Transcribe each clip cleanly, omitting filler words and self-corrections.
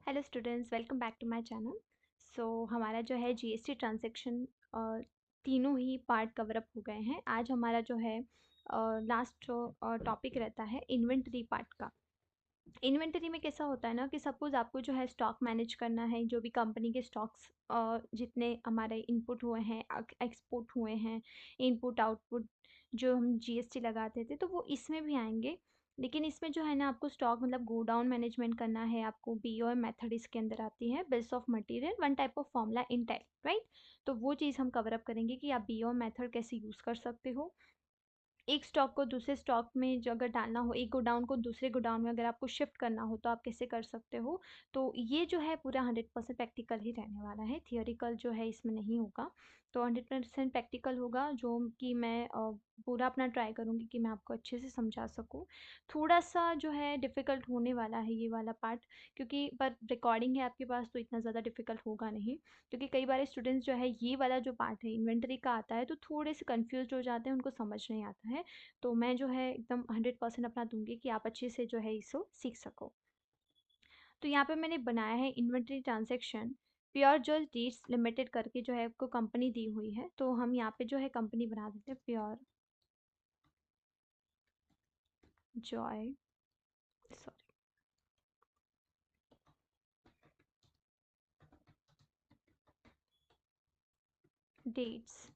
Hello students, welcome back to my channel. हमारा जो है जीएसटी ट्रांजैक्शन तीनों ही पार्ट कवर अप हो गए हैं। आज हमारा जो है लास्ट जो टॉपिक रहता है इन्वेंटरी पार्ट का। इन्वेंटरी में कैसा होता है ना कि सपोज़ आपको जो है स्टॉक मैनेज करना है, जो भी कंपनी के स्टॉक्स जितने हमारे इनपुट हुए हैं, एक्सपोर्ट हुए हैं, इनपुट आउटपुट जो हम जीएसटी लगाते थे, तो वो इसमें भी आएँगे। लेकिन इसमें जो है ना आपको स्टॉक मतलब गोडाउन मैनेजमेंट करना है, आपको बीओएम मेथड इसके अंदर आती है, bills of material, one type of formula in type, right? तो वो चीज़ हम कवर अप करेंगे कि आप बीओएम मेथड कैसे यूज़ कर सकते हो। एक स्टॉक को दूसरे स्टॉक में जो अगर डालना हो, एक गोडाउन को दूसरे गोडाउन में अगर आपको शिफ्ट करना हो तो आप कैसे कर सकते हो। तो ये जो है पूरा 100% प्रैक्टिकल ही रहने वाला है, थियोरिकल जो है इसमें नहीं होगा। तो 100% प्रैक्टिकल होगा, जो कि मैं पूरा अपना ट्राई करूँगी कि मैं आपको अच्छे से समझा सकूँ। थोड़ा सा जो है डिफ़िकल्ट होने वाला है ये वाला पार्ट, क्योंकि पर रिकॉर्डिंग है आपके पास तो इतना ज़्यादा डिफ़िकल्ट होगा नहीं। क्योंकि कई बार स्टूडेंट्स जो है ये वाला जो पार्ट है इन्वेंटरी का आता है तो थोड़े से कंफ्यूज हो जाते हैं, उनको समझ नहीं आता है। तो मैं जो है एकदम 100% अपना दूंगी कि आप अच्छे से जो है इसको सीख सको। तो यहाँ पे मैंने बनाया है inventory transaction pure Joy tits limited करके, जो है आपको कंपनी दी हुई है। तो हम यहाँ पे जो है कंपनी बना देते हैं pure joy, sorry, dates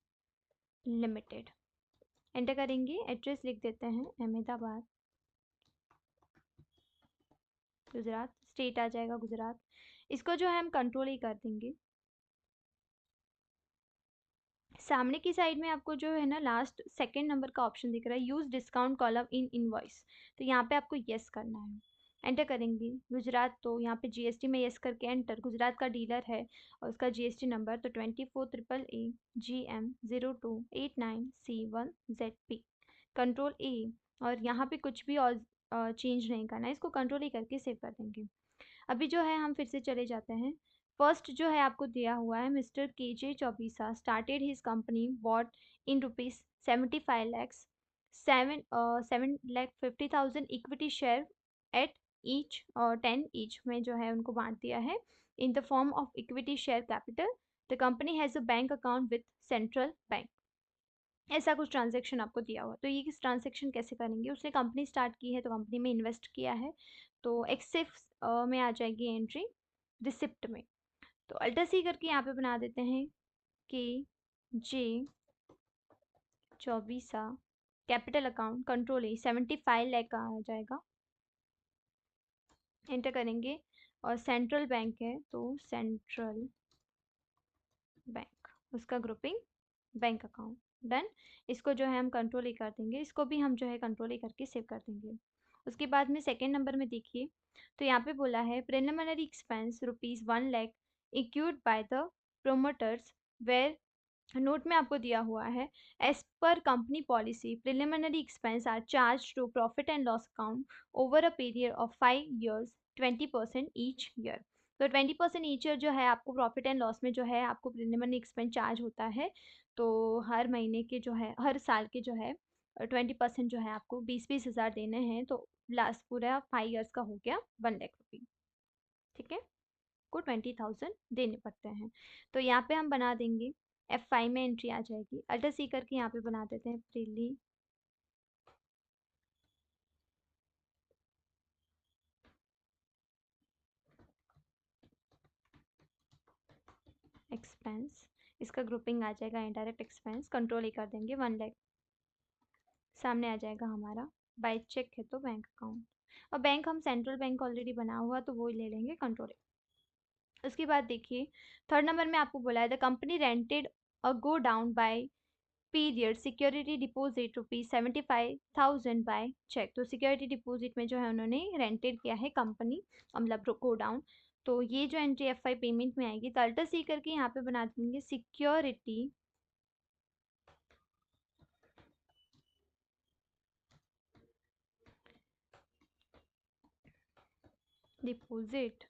limited. Enter करेंगे, एड्रेस लिख देते हैं अहमदाबाद गुजरात, स्टेट आ जाएगा गुजरात। इसको जो है हम कंट्रोल ही कर देंगे। सामने की साइड में आपको जो है ना लास्ट सेकंड नंबर का ऑप्शन दिख रहा है, use discount column in invoice. तो यहाँ पे आपको यस करना है। एंटर करेंगे गुजरात, तो यहाँ पे जीएसटी में यस करके एंटर। गुजरात का डीलर है और उसका जीएसटी नंबर तो 24AAGM0289C1ZP, कंट्रोल ए। और यहाँ पे कुछ भी और चेंज नहीं करना है, इसको कंट्रोल ही करके सेव कर देंगे। अभी जो है हम फिर से चले जाते हैं। फर्स्ट जो है आपको दिया हुआ है, mister K J Chaubisa started his company bought in rupees 75 lakhs, 7 lakh 50,000 equity share at each, और 10 ईच में जो है उनको बांट दिया है in the form of equity share capital. The company has a bank account with central bank. ऐसा कुछ ट्रांजैक्शन आपको दिया हुआ, तो ये किस ट्रांजैक्शन कैसे करेंगे। उसने कंपनी स्टार्ट की है तो कंपनी में इन्वेस्ट किया है, तो एक्सेफ में आ जाएगी एंट्री रिसिप्ट में। तो अल्टर सी करके यहाँ पे बना देते हैं K J Chaubisa capital account control A 75 lakh का आ जाएगा। एंटर करेंगे और सेंट्रल बैंक है तो सेंट्रल बैंक, उसका ग्रुपिंग बैंक अकाउंट, डन। इसको जो है हम कंट्रोल ही कर देंगे, इसको भी हम जो है कंट्रोल ही करके सेव कर देंगे। उसके बाद में सेकेंड नंबर में देखिए, तो यहाँ पे बोला है preliminary expense ₹1 lakh incurred by the promoters, where note में आपको दिया हुआ है as per company policy preliminary expense are charge to profit and loss account over a period of 5 years 20% each year. तो 20% ईच ईयर जो है आपको प्रॉफिट एंड लॉस में जो है आपको प्रिलिमिनरी एक्सपेंस चार्ज होता है। तो हर महीने के जो है, हर साल के जो है 20% जो है आपको 20-20 हज़ार देने हैं। तो लास्ट पूरा 5 years का हो गया 1 लाख रुपये, ठीक है। को 20,000 देने पड़ते हैं। तो यहाँ पे हम बना देंगे F5 में एंट्री आ जाएगी, अल्टर सी करके यहाँ पे बना देते हैं प्रीली एक्सपेंस। इसका ग्रुपिंग आ जाएगा इनडायरेक्ट एक्सपेंस, कंट्रोल ही कर देंगे 1 लाख। सामने आ जाएगा हमारा बाय चेक है तो बैंक अकाउंट, और बैंक हम सेंट्रल बैंक ऑलरेडी बना हुआ तो वो ही ले लेंगे कंट्रोल। उसके बाद देखिए थर्ड नंबर में आपको बोला है the company rented a godown by period security deposit ₹75,000 by cheque. तो सिक्योरिटी डिपॉजिट में जो है उन्होंने रेंटेड किया है कंपनी, मतलब गो डाउन। तो ये जो एंट्री F5 पेमेंट में आएगी, तो अल्टर सी करके यहाँ पे बना देंगे सिक्योरिटी डिपॉजिट,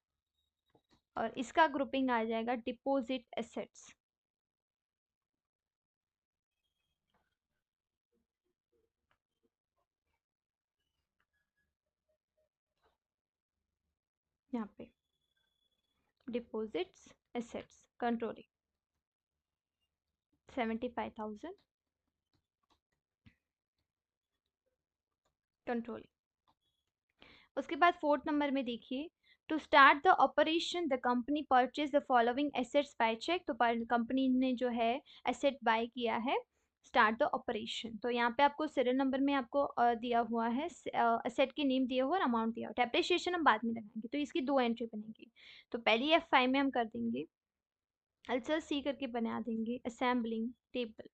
और इसका ग्रुपिंग आ जाएगा डिपॉजिट एसेट्स। यहाँ पे डिपॉजिट्स एसेट्स कंट्रोलिंग 75,000 कंट्रोलिंग। उसके बाद फोर्थ नंबर में देखिए, to start the operation the company purchase the following assets by cheque. तो कंपनी ने जो है एसेट बाय किया है, स्टार्ट द ऑपरेशन। तो यहाँ पे आपको सीरियल नंबर में आपको दिया हुआ है, एसेट की नेम दिया हुआ और अमाउंट दिया हुआ। डेप्रिसिएशन हम बाद में लगाएंगे, तो इसकी दो एंट्री बनेगी। तो पहली F5 में हम कर देंगे, अल्सर सी करके बना देंगे असेंबलिंग टेबल।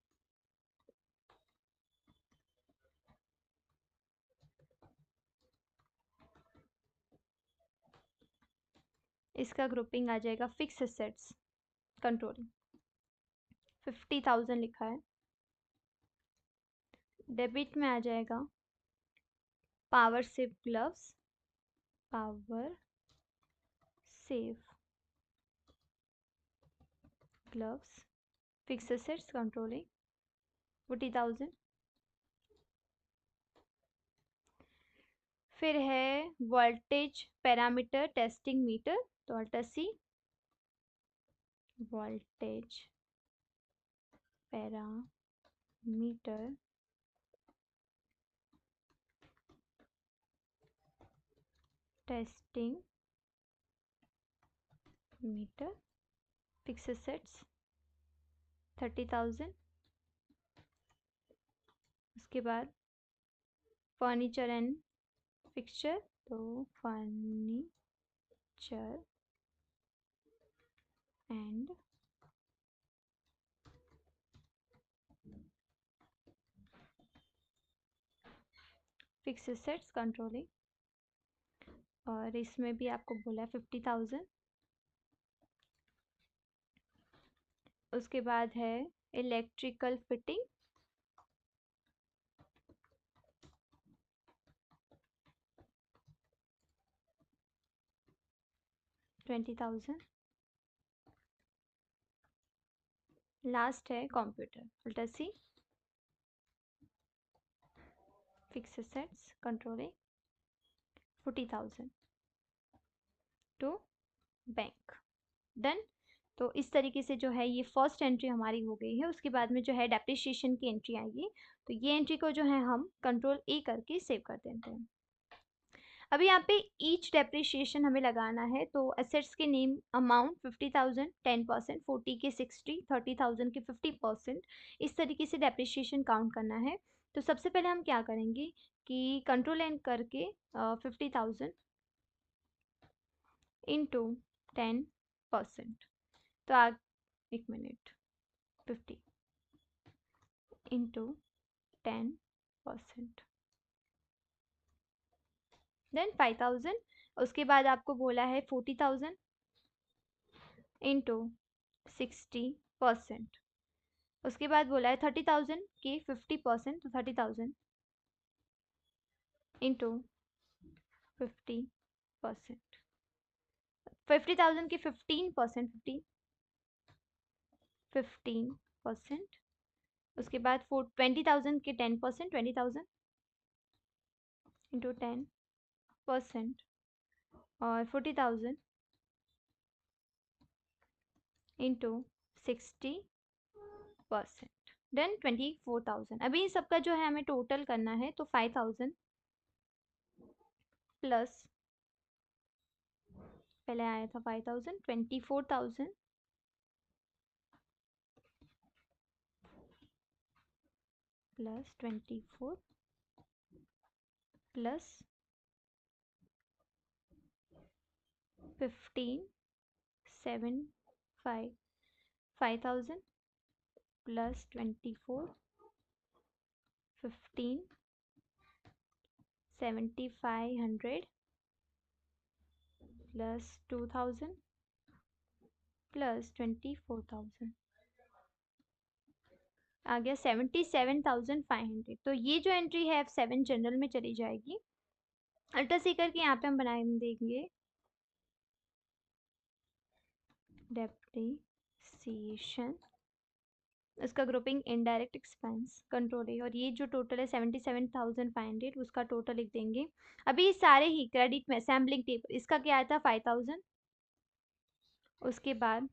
इसका ग्रुपिंग आ जाएगा फिक्स एसेट्स कंट्रोलिंग 50,000 लिखा है। डेबिट में आ जाएगा power save gloves, power save gloves fix assets controlling 40,000। फिर है वोल्टेज पैरामीटर टेस्टिंग मीटर, तो alter C voltage parameter testing meter fix assets 30,000। उसके बाद फर्नीचर एंड फिक्सचर, तो furniture and fix assets controlling, और इसमें भी आपको बोला है 50,000। उसके बाद है इलेक्ट्रिकल फिटिंग, $20,000। लास्ट है computer, alter C fix assets controlling 40,000 to bank. Done. तो इस तरीके से जो है ये फर्स्ट एंट्री हमारी हो गई है। उसके बाद में जो है डेप्रिसिएशन की एंट्री आएगी, तो ये एंट्री को जो है हम कंट्रोल ए करके सेव कर देते हैं। अभी यहाँ पे ईच डेप्रिसिएशन हमें लगाना है, तो एसेट्स के नेम अमाउंट 50,000 10%, 40 के 60, 30,000 के 50%, इस तरीके से डेप्रिसिएशन काउंट करना है। तो सबसे पहले हम क्या करेंगे कि कंट्रोल एन करके 50,000 इंटू 10%, तो एक मिनट 50 इंटू 10%, देन 5,000। उसके बाद आपको बोला है 40,000 इंटू 60%। उसके बाद बोला है 30,000 के 50%, तो 30,000 इंटू 50%। 50,000 के 15%, 15%। उसके बाद 20,000 के 10%, 20,000 इंटू 10%, और 40,000 इंटू 60%, देन 24,000। अभी इन सबका जो है हमें टोटल करना है, तो 5,000 प्लस पहले आया था 5,000, 24,000 plus 24 plus 15 7 5 5,000 plus 24 15 7,500 plus 2,000 plus 24,000, आ गया 77,500। तो ये जो एंट्री है F7 जनरल में चली जाएगी। अल्टर सी करके यहाँ पे हम बना देंगे डेप्रिसिएशन, इसका ग्रुपिंग इनडायरेक्ट एक्सपेंस कंट्रोल है, और ये जो टोटल है 77,500 उसका टोटल लिख देंगे। अभी सारे ही क्रेडिट में असेंबलिंग टेबल, इसका क्या आया था 5,000 उसके बाद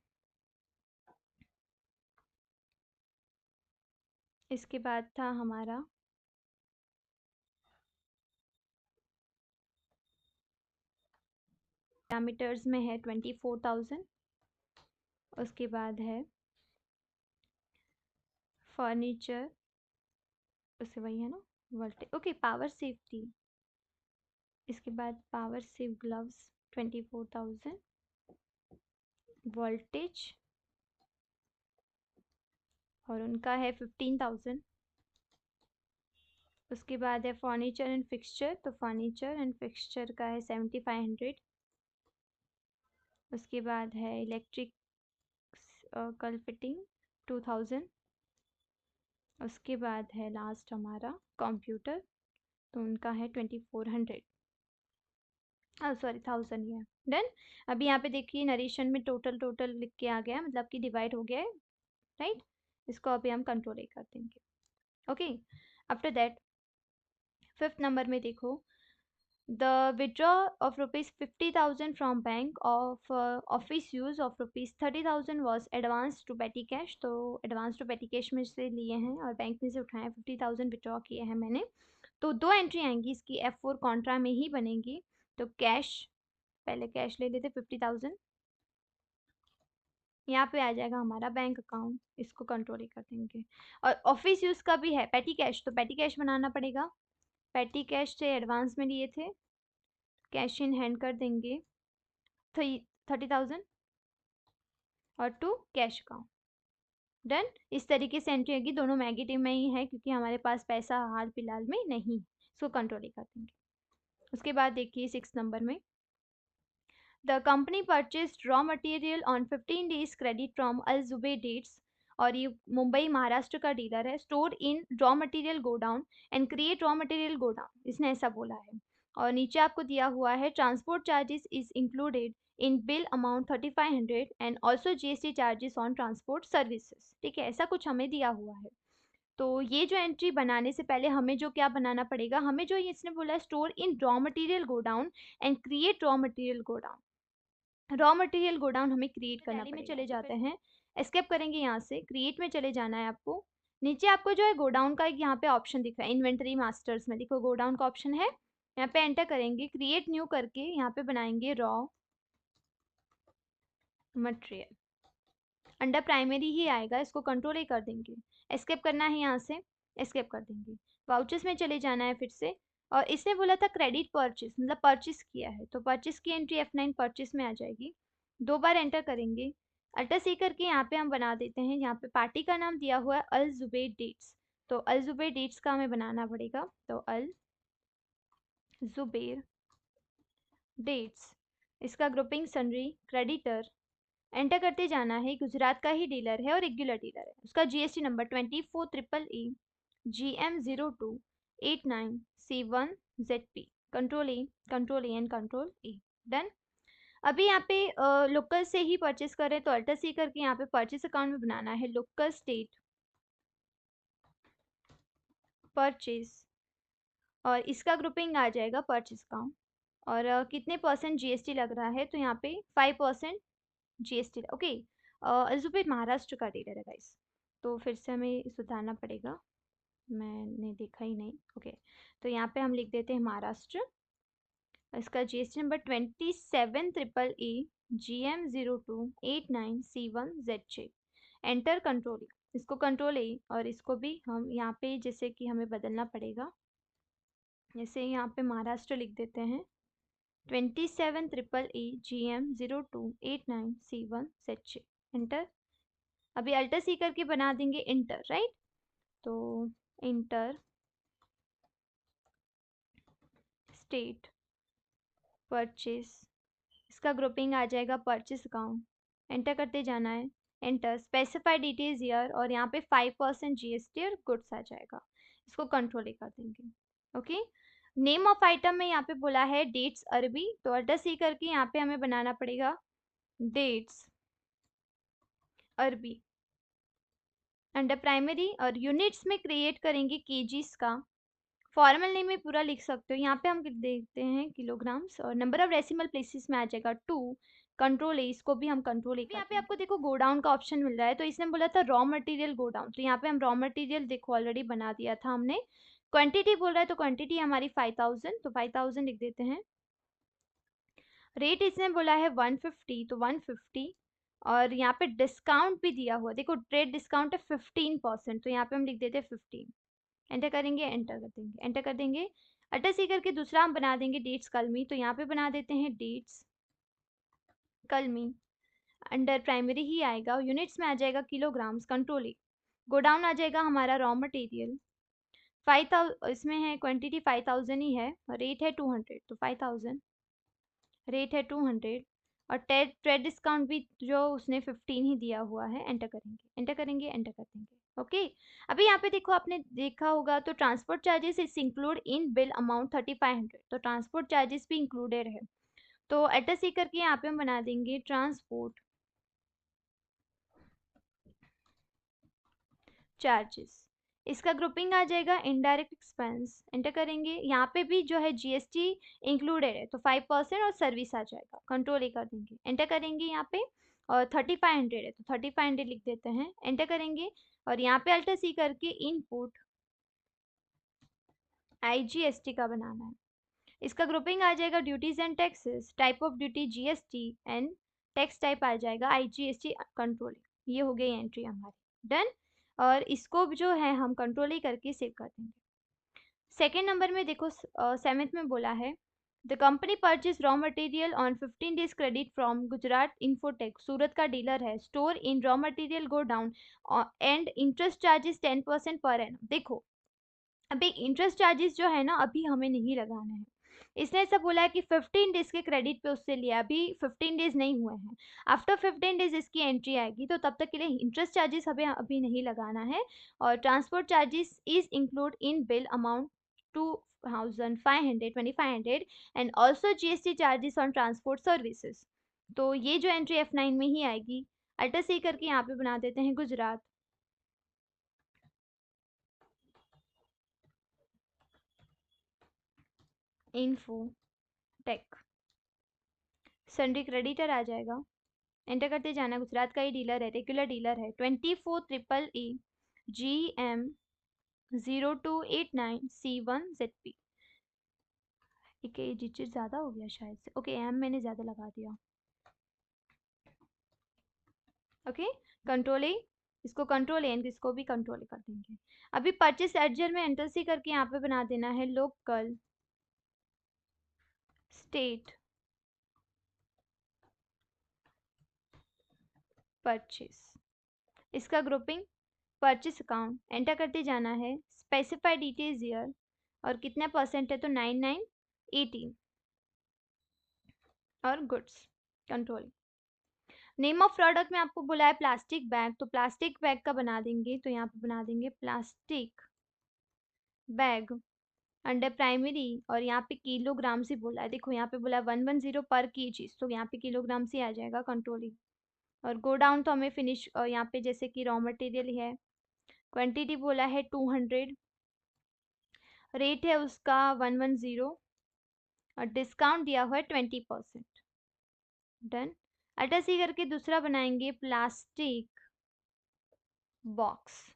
इसके बाद था हमारा डायमीटर्स में है 24,000। उसके बाद है फर्नीचर, उससे वही है ना, वोल्टेज, ओके, पावर सेफ्टी। इसके बाद पावर सेफ ग्लव्स 24,000, वोल्टेज और उनका है 15,000। उसके बाद है फर्नीचर एंड फिक्सचर, तो फर्नीचर एंड फिक्सचर का है 7,500। उसके बाद है इलेक्ट्रिक कल फिटिंग 2,000। उसके बाद है लास्ट हमारा कंप्यूटर, तो उनका है 2,400, सॉरी 1,000 ही है। डन। अभी यहाँ पे देखिए नरेशन में टोटल टोटल लिख के आ गया है, मतलब कि डिवाइड हो गया है, राइट। इसको अभी हम कंट्रोल कर देंगे। Okay, after that 5th number में देखो, the withdrawal of rupees 50,000 from bank of office use of rupees 30,000 was advanced to petty cash। तो advanced to petty cash में से लिए हैं और बैंक में से उठाए 50,000 विड्रॉ किए हैं मैंने। तो दो एंट्री आएंगी इसकी, F4 कॉन्ट्रा में ही बनेगी। तो कैश, पहले कैश ले लेते 50,000, यहाँ पे आ जाएगा हमारा बैंक अकाउंट, इसको कंट्रोल ही कर देंगे। और ऑफिस यूज का भी है पेटी कैश, तो पेटी कैश बनाना पड़ेगा। पेटी कैश से एडवांस में लिए थे, कैश इन हैंड कर देंगे 30,000 और टू कैश अकाउंट। डन। इस तरीके से एंट्री होगी, दोनों नेगेटिव में ही है क्योंकि हमारे पास पैसा हाल फिलहाल में नहीं, इसको कंट्रोल ही कर देंगे। उसके बाद देखिए 6 नंबर में, the company purchased raw material on 15 days credit from अल जुबे डेट्स, और ये मुंबई महाराष्ट्र का डीलर है। Store in raw material godown and create raw material godown, इसने ऐसा बोला है। और नीचे आपको दिया हुआ है transport charges is included in bill amount 3,500 and also GST charges on transport services. ठीक है, ऐसा कुछ हमें दिया हुआ है। तो ये जो एंट्री बनाने से पहले हमें जो क्या बनाना पड़ेगा, हमें जो इसने बोला है store in raw material godown and create raw material godown, raw material godown हमें क्रिएट करना पड़ेगा। में चले जाते हैं, एस्केप करेंगे यहाँ से, क्रिएट में चले जाना है आपको। नीचे आपको जो है गोडाउन का एक यहाँ पे ऑप्शन दिख रहा है, इन्वेंटरी मास्टर्स में देखो गोडाउन का ऑप्शन है, यहाँ पे एंटर करेंगे, क्रिएट न्यू करके यहाँ पे बनाएंगे रॉ मटेरियल। अंडर प्राइमरी ही आएगा, इसको कंट्रोल ही कर देंगे। एस्केप करना है यहाँ से, एस्केप कर देंगे। वाउचर्स में चले जाना है फिर से, और इसने बोला था क्रेडिट परचेस, मतलब परचेस किया है, तो परचेस की एंट्री F9 परचेस में आ जाएगी। 2 बार एंटर करेंगे, अल्टर सी करके यहाँ पे हम बना देते हैं, यहाँ पे पार्टी का नाम दिया हुआ है अल जुबैर डेट्स, तो अल जुबैर डेट्स का हमें बनाना पड़ेगा। तो अल जुबैर डेट्स, इसका ग्रुपिंग सनरी क्रेडिटर, एंटर करते जाना है। गुजरात का ही डीलर है और रेगुलर डीलर है। उसका GST number 24EE GM0289C1ZP, control E and control E। Done. अभी यहाँ पे लोकल से ही परचेस करें तो अल्टर सी करके यहाँ पे परचेस अकाउंट में बनाना है लोकल स्टेट परचेस, और इसका ग्रुपिंग आ जाएगा परचेस अकाउंट। और कितने % जीएसटी लग रहा है, तो यहाँ पे 5% जीएसटी। ओके, अल्जुबेर महाराष्ट्र का डीलर है गाइस, तो फिर से हमें सुधारना पड़ेगा, मैंने देखा ही नहीं। ओके, तो यहाँ पे हम लिख देते हैं महाराष्ट्र। इसका GST number 27EE GM0289C1ZJ। Enter, control, इसको कंट्रोल ए, और इसको भी हम यहाँ पे जैसे कि हमें बदलना पड़ेगा, जैसे यहाँ पे महाराष्ट्र लिख देते हैं 27EE GM0289C1ZJ। एंटर। अभी अल्टर सी करके बना देंगे इंटर, राइट। तो इंटर स्टेट परचेस, इसका ग्रुपिंग आ जाएगा परचेस अकाउंट, एंटर करते जाना है। एंटर, स्पेसिफाई डिटेल्स ईयर, और यहाँ पे 5% जीएसटी और गुड्स आ जाएगा, इसको कंट्रोल ही कर देंगे। ओके, नेम ऑफ आइटम में यहाँ पे बोला है डेट्स अरबी, तो अल्टर सी करके यहाँ पे हमें बनाना पड़ेगा डेट्स अरबी। अंडर प्राइमरी और यूनिट्स में क्रिएट करेंगे केजीस का, फॉर्मल नेम में पूरा लिख सकते हो, यहाँ पे हम देखते हैं किलोग्राम्स, और नंबर ऑफ डेसिमल प्लेसेस में आ जाएगा 2, कंट्रोल ए, इसको भी हम कंट्रोल ए। यहाँ पे आपको देखो गोडाउन का ऑप्शन मिल रहा है, तो इसने बोला था रॉ मटेरियल गोडाउन, तो यहाँ पे हम रॉ मटेरियल देखो ऑलरेडी बना दिया था हमने। क्वांटिटी बोल रहा है तो क्वांटिटी हमारी 5000, तो 5000 लिख देते हैं। रेट इसने बोला है 150, तो 150। और यहाँ पे डिस्काउंट भी दिया हुआ, देखो ट्रेड डिस्काउंट है 15%, तो यहाँ पे हम लिख देते हैं 15। एंटर करेंगे, एंटर कर देंगे, एंटर कर देंगे। अल्टर सी करके दूसरा हम बना देंगे डेट्स कलमी, तो यहाँ पे बना देते हैं डेट्स कलमी। अंडर प्राइमरी ही आएगा, यूनिट्स में आ जाएगा किलोग्राम्स, कंट्रोल ए। गोडाउन आ जाएगा हमारा रॉ मटेरियल 5000, इसमें है क्वांटिटी 5000 ही है, रेट है 200, तो 5000 रेट है 200। और ट्रेड डिस्काउंट भी जो उसने 15 ही दिया हुआ है। एंटर करेंगे, एंटर करेंगे, एंटर कर देंगे। ओके, अभी यहाँ पे देखो, आपने देखा होगा तो transport charges is include in bill amount 3500, तो ट्रांसपोर्ट चार्जेस भी इंक्लूडेड है। तो एट सी करके यहाँ पे हम बना देंगे ट्रांसपोर्ट चार्जेस। इसका ग्रुपिंग आ जाएगा इनडायरेक्ट एक्सपेंस। एंटर करेंगे, यहाँ पे भी जो है जीएसटी इंक्लूडेड है, तो 5% और सर्विस आ जाएगा, कंट्रोल ए कर देंगे। एंटर करेंगे यहाँ पे, और 3500 है तो 3500 लिख देते हैं। एंटर करेंगे, और यहाँ पे अल्टर सी करके इनपुट आईजीएसटी का बनाना है। इसका ग्रुपिंग आ जाएगा duties and taxes, type of duty GST, and tax type आ जाएगा आईजीएसटी कंट्रोल। ये हो गई एंट्री हमारी, डन। और इसको जो है हम कंट्रोल ही करके सेव कर देंगे। सेकेंड नंबर में देखो, सेवेंथ में बोला है the company purchase raw material on 15 days credit from Gujarat Infotech, Surat का डीलर है, store in raw material godown and interest charges 10% per annum. देखो, अभी इंटरेस्ट चार्जेस जो है ना, अभी हमें नहीं लगाना है। इसने ऐसा बोला है कि 15 डेज के क्रेडिट पे उससे लिया, अभी 15 डेज नहीं हुए हैं। आफ्टर 15 डेज इसकी एंट्री आएगी, तो तब तक के लिए इंटरेस्ट चार्जेस हमें अभी नहीं लगाना है। और transport charges is include in bill amount 2500, 2500, and also GST charges on transport services. तो ये जो एंट्री F9 में ही आएगी। अल्टर सी करके यहाँ पे बना देते हैं Gujarat Infotech, sundry creditor आ जाएगा। एंटर करते जाना, गुजरात का ही डीलर है, रेगुलर डीलर है, 24EE GM0289C1ZP। एक डिजिट ज़्यादा हो गया शायद से, ओके एम मैंने ज़्यादा लगा दिया। ओके, कंट्रोल ए, इसको कंट्रोल ए, इसको भी कंट्रोल कर देंगे। अभी परचेस एडजर में एंटर सी करके यहाँ पे बना देना है लोकल स्टेट परचेस। इसका ग्रुपिंग परचेस अकाउंट, एंटर करते जाना है, स्पेसिफाई डिटेल्स ईयर, और कितना परसेंट है तो 9918, और goods, control. Name of product में आपको बोला है प्लास्टिक बैग, तो प्लास्टिक बैग का बना देंगे, तो यहाँ पे बना देंगे प्लास्टिक बैग अंडर प्राइमरी। और यहाँ पे किलोग्राम से बोला है, देखो यहाँ पे बोला है 110 पर केजी, तो यहाँ पे किलोग्राम से आ जाएगा, कंट्रोलिंग। और गो डाउन तो हमें फिनिश, और यहाँ पे जैसे कि रॉ मटेरियल है, क्वांटिटी बोला है 200, रेट है उसका 110, और डिस्काउंट दिया हुआ है 20%, डन। अल्टर सी करके दूसरा बनाएंगे प्लास्टिक बॉक्स,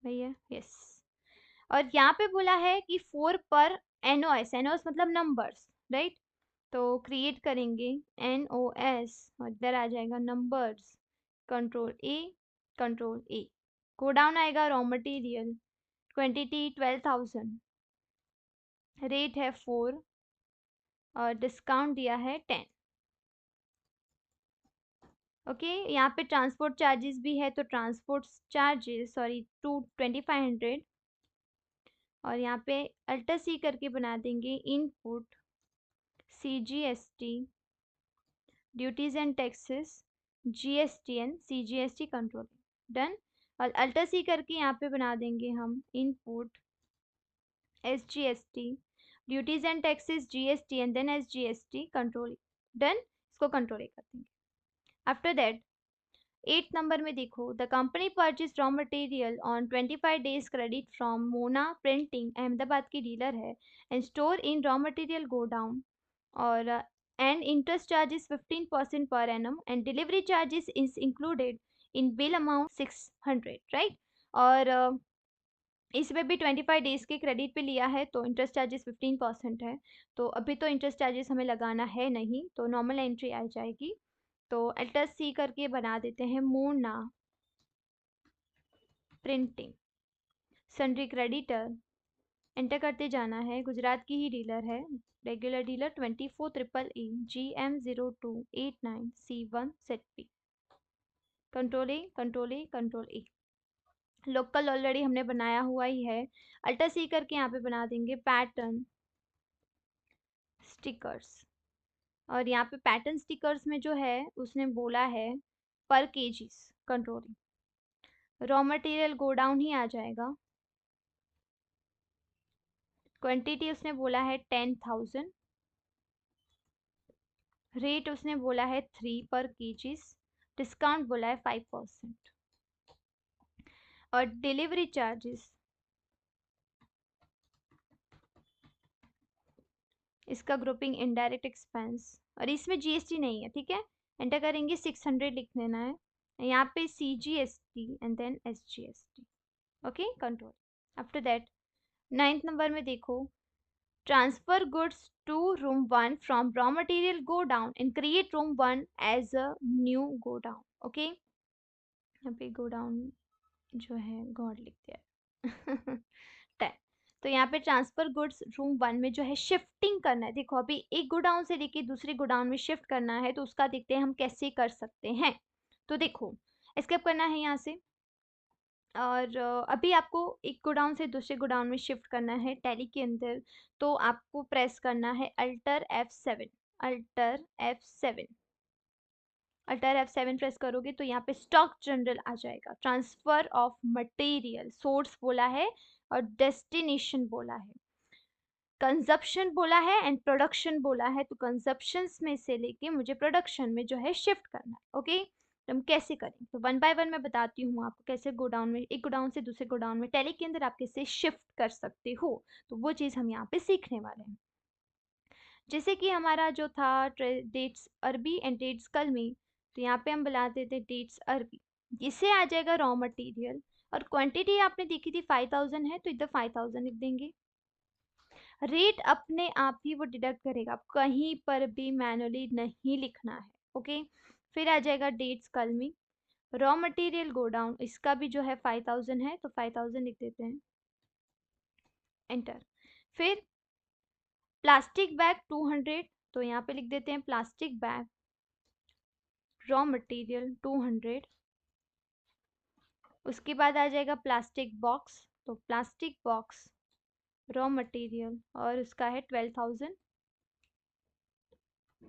भैया यस। और यहाँ पे बोला है कि 4 पर एनओएस, एनओएस मतलब नंबर्स, राइट। तो क्रिएट करेंगे एनओएस, और इधर आ जाएगा नंबर्स, कंट्रोल ए, कंट्रोल ए। गो डाउन आएगा रॉ मटेरियल, क्वांटिटी 12000, रेट है 4, और डिस्काउंट दिया है 10। ओके, यहाँ पे ट्रांसपोर्ट चार्जेस भी है, तो ट्रांसपोर्ट चार्जेस सॉरी 2500। और यहाँ पे अल्टर सी करके बना देंगे input CGST, duties and taxes, GST and CGST control, done. और अल्टर सी करके यहाँ पे बना देंगे हम input SGST, duties and taxes, GST and then SGST control, done. इसको कंट्रोल कर देंगे। आफ्टर दैट 8 नंबर में देखो, the company purchase raw material on 25 days credit from Mona printing, Ahmedabad की डीलर है, and store in raw material godown. और and interest charge is 15% per annum and delivery charges is included in bill amount 600, right? और इसमें भी 25 days के credit पे लिया है तो इंटरेस्ट चार्जेस 15% है। तो अभी तो इंटरेस्ट चार्जेस हमें लगाना है नहीं, तो नॉर्मल एंट्री आ जाएगी। तो अल्टर सी करके बना देते हैं Mona printing sundry creditor, enter करते जाना है। गुजरात की ही डीलर है, रेगुलर डीलर 24 GM0289C1ZP, कंट्रोल ए। लोकल ऑलरेडी हमने बनाया हुआ ही है, अल्टर सी करके यहाँ पे बना देंगे पैटर्न स्टिकर्स। और यहाँ पे पैटर्न स्टिकर्स में जो है उसने बोला है पर KGs, control raw material godown ही आ जाएगा। क्वांटिटी उसने बोला है 10,000, रेट उसने बोला है 3 पर केजीज, डिस्काउंट बोला है 5%। और डिलीवरी चार्जेस इसका ग्रुपिंग इनडायरेक्ट एक्सपेंस, और इसमें जीएसटी नहीं है, ठीक है। एंटर करेंगे 600 लिख देना है, यहाँ पे CGST and then SGST, okay control. After that 9th number में देखो, transfer goods to room 1 from raw material godown and create room 1 as a new godown, okay. यहाँ पे गो डाउन जो है गॉड लिख दिया 10। तो यहाँ पे ट्रांसफर गुड्स रूम 1 में जो है शिफ्टिंग करना है। देखो अभी एक गोडाउन से लेके दूसरे गोडाउन में शिफ्ट करना है, तो उसका देखते हैं हम कैसे कर सकते हैं। तो देखो एस्केप करना है यहाँ से, और अभी आपको एक गोडाउन से दूसरे गोडाउन में शिफ्ट करना है टैली के अंदर। तो आपको प्रेस करना है alter F7, alter F7, alter F7 press करोगे तो यहाँ पे स्टॉक जनरल आ जाएगा। ट्रांसफर ऑफ मटेरियल सोर्स बोला है और डेस्टिनेशन बोला है, कंजप्शन बोला है एंड प्रोडक्शन बोला है। तो कंजप्शन में से लेके मुझे प्रोडक्शन में जो है शिफ्ट करना है, ओके। तो हम कैसे करें, तो 1 बाय 1 मैं बताती हूँ आपको कैसे गोडाउन में, एक गोडाउन से दूसरे गोडाउन में टैली के अंदर आप कैसे शिफ्ट कर सकते हो। तो वो चीज़ हम यहाँ पे सीखने वाले हैं। जैसे कि हमारा जो था डेट्स अरबी एंड डेट्स कलमी, तो यहाँ पे हम बुलाते थे डेट्स अरबी, इससे आ जाएगा रॉ मटेरियल। और क्वांटिटी आपने देखी थी 5000 है, तो इधर 5000 लिख देंगे। रेट अपने आप ही वो डिडक्ट करेगा, कहीं पर भी मैनुअली नहीं लिखना है, ओके। फिर आ जाएगा डेट्स कलमी, रॉ मटेरियल गोडाउन, इसका भी जो है 5000 है, तो 5000 लिख देते हैं, एंटर। फिर प्लास्टिक बैग 200, तो यहाँ पे लिख देते हैं प्लास्टिक बैग रॉ मटेरियल 200। उसके बाद आ जाएगा प्लास्टिक बॉक्स, तो प्लास्टिक बॉक्स रॉ मटेरियल और उसका है 12,000।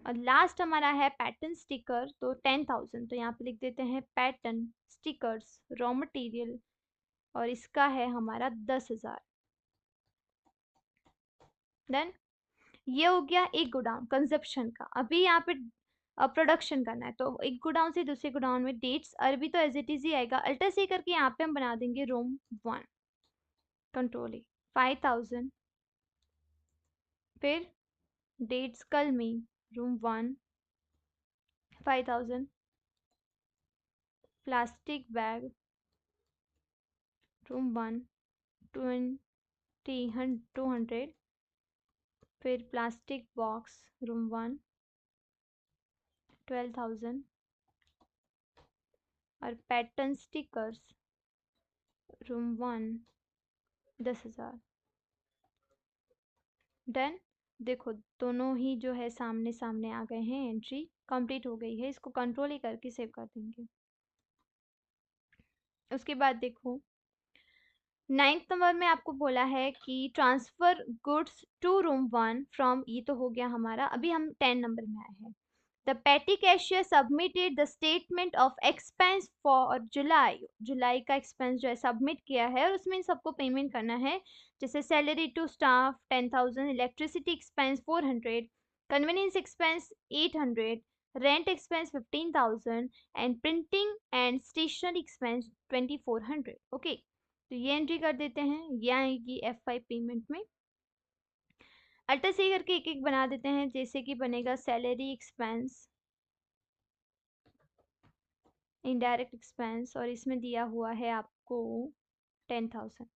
और लास्ट हमारा है पैटर्न स्टिकर, तो 10,000, तो यहाँ पे लिख देते हैं पैटर्न स्टिकर्स रॉ मटेरियल और इसका है हमारा 10,000। देन ये हो गया एक गोडाउन कंजप्शन का। अभी यहाँ पे प्रोडक्शन करना है, तो एक गोडाउन से दूसरे गोडाउन में डेट्स अरबी तो एज इट इज ही आएगा, अल्टर सी करके यहाँ पे हम बना देंगे रूम 1, कंट्रोल ए 5000। फिर डेट्स कलमी रूम 1 5000, प्लास्टिक बैग रूम 1 200, फिर प्लास्टिक बॉक्स रूम 1 12,000 और पैटर्न स्टिकर्स रूम 1 10,000। डन। देखो दोनों ही जो है सामने सामने आ गए हैं, एंट्री कंप्लीट हो गई है। इसको कंट्रोल ही करके सेव कर देंगे। उसके बाद देखो 9th नंबर में आपको बोला है कि transfer goods to room 1 from, ये तो हो गया हमारा। अभी हम 10 नंबर में आए हैं। The petty cashier submitted the statement of expense for July, जुलाई का एक्सपेंस जो है सबमिट किया है और उसमें इन सबको पेमेंट करना है। जैसे salary to staff 10,000, electricity expense 400, conveyance expense 800, rent expense 15,000 and printing and stationery expense 2400, okay. तो ये एंट्री कर देते हैं, ये आएगी F5 पेमेंट में। अल्टर सी करके एक एक बना देते हैं, जैसे कि बनेगा सैलरी एक्सपेंस, इनडायरेक्ट एक्सपेंस, और इसमें दिया हुआ है आपको 10,000।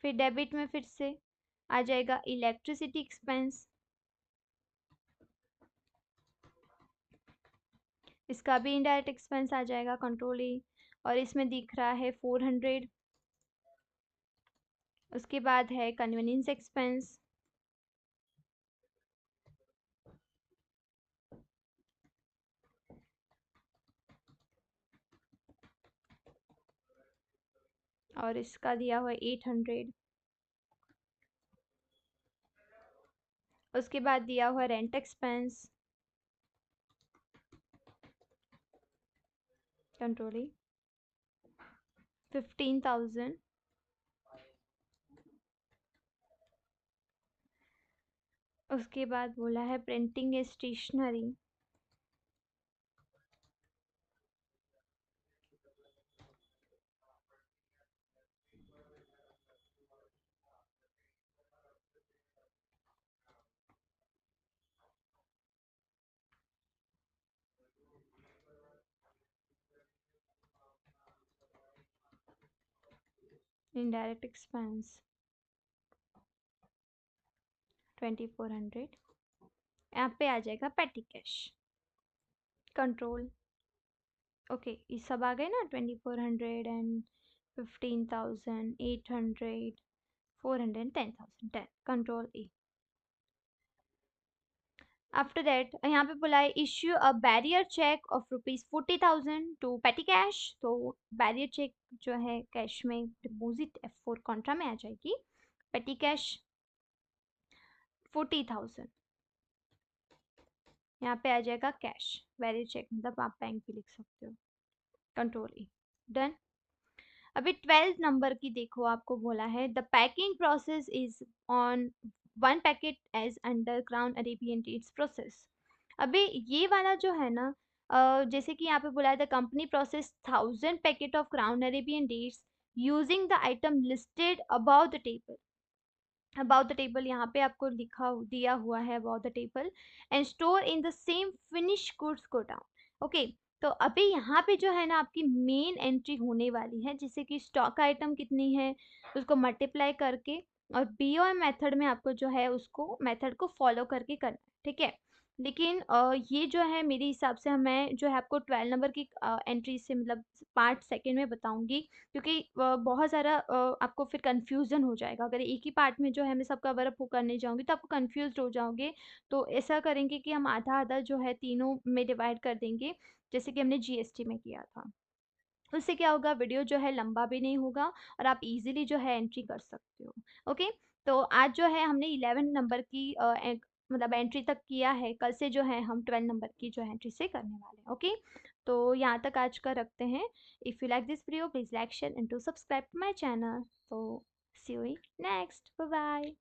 फिर डेबिट में फिर से आ जाएगा इलेक्ट्रिसिटी एक्सपेंस, इसका भी इनडायरेक्ट एक्सपेंस आ जाएगा, कंट्रोल ई, और इसमें दिख रहा है 400। उसके बाद है कन्वीनियंस एक्सपेंस, और इसका दिया हुआ है 800। उसके बाद दिया हुआ रेंट एक्सपेंस, कंट्रोल ई, 15,000। उसके बाद बोला है प्रिंटिंग स्टेशनरी, इनडायरेक्ट एक्सपेंस 2400। यहाँ पे आ जाएगा पेटी कैश, कंट्रोल। ओके, ये सब आ गए ना, 2400 एंड 15,000, 800, 400, 10,000, 10, कंट्रोल ई। आफ्टर दैट यहाँ पे बोला है issue a bearer cheque of ₹40,000 to petty cash. तो बैरियर चेक जो है कैश में डिपॉजिट F4 कॉन्ट्रा में आ जाएगी। पेटी कैश 40,000, यहाँ पे आ जाएगा कैश। बैरियर चेक मतलब आप बैंक भी लिख सकते हो, कंट्रोल ई, डन। अभी 12 नंबर की देखो, आपको बोला है the packing process is on one packet as underground Arabian dates process. अभी ये वाला जो है ना, जैसे कि यहाँ पे बोला है the company process 1,000 packet of ground Arabian dates using the item listed about the table. About the table यहाँ पे आपको लिखा दिया हुआ है about the table, and store in the same finish goods godown. Okay, तो अभी यहाँ पे जो है ना आपकी मेन एंट्री होने वाली है, जैसे कि स्टॉक आइटम कितनी है उसको मल्टीप्लाई करके, और बीओएम मेथड में आपको जो है उसको मेथड को फॉलो करके करना है, ठीक है। लेकिन ये जो है मेरे हिसाब से मैं जो है आपको 12 नंबर की एंट्री से मतलब पार्ट सेकंड में बताऊंगी, क्योंकि बहुत ज़्यादा आपको फिर कन्फ्यूज़न हो जाएगा। अगर एक ही पार्ट में जो है मैं सब कवर अप करने जाऊँगी तो आपको कन्फ्यूज़्ड हो जाओगे। तो ऐसा करेंगे कि हम आधा-आधा जो है तीनों में डिवाइड कर देंगे, जैसे कि हमने जीएसटी में किया था। उससे क्या होगा, वीडियो जो है लंबा भी नहीं होगा और आप इजीली जो है एंट्री कर सकते हो। ओके, तो आज जो है हमने 11 नंबर की मतलब एंट्री तक किया है, कल से जो है हम 12 नंबर की जो है एंट्री से करने वाले हैं। ओके, तो यहाँ तक आज का रखते हैं। If you like this video please like share and to subscribe to my channel. तो see you next, bye bye.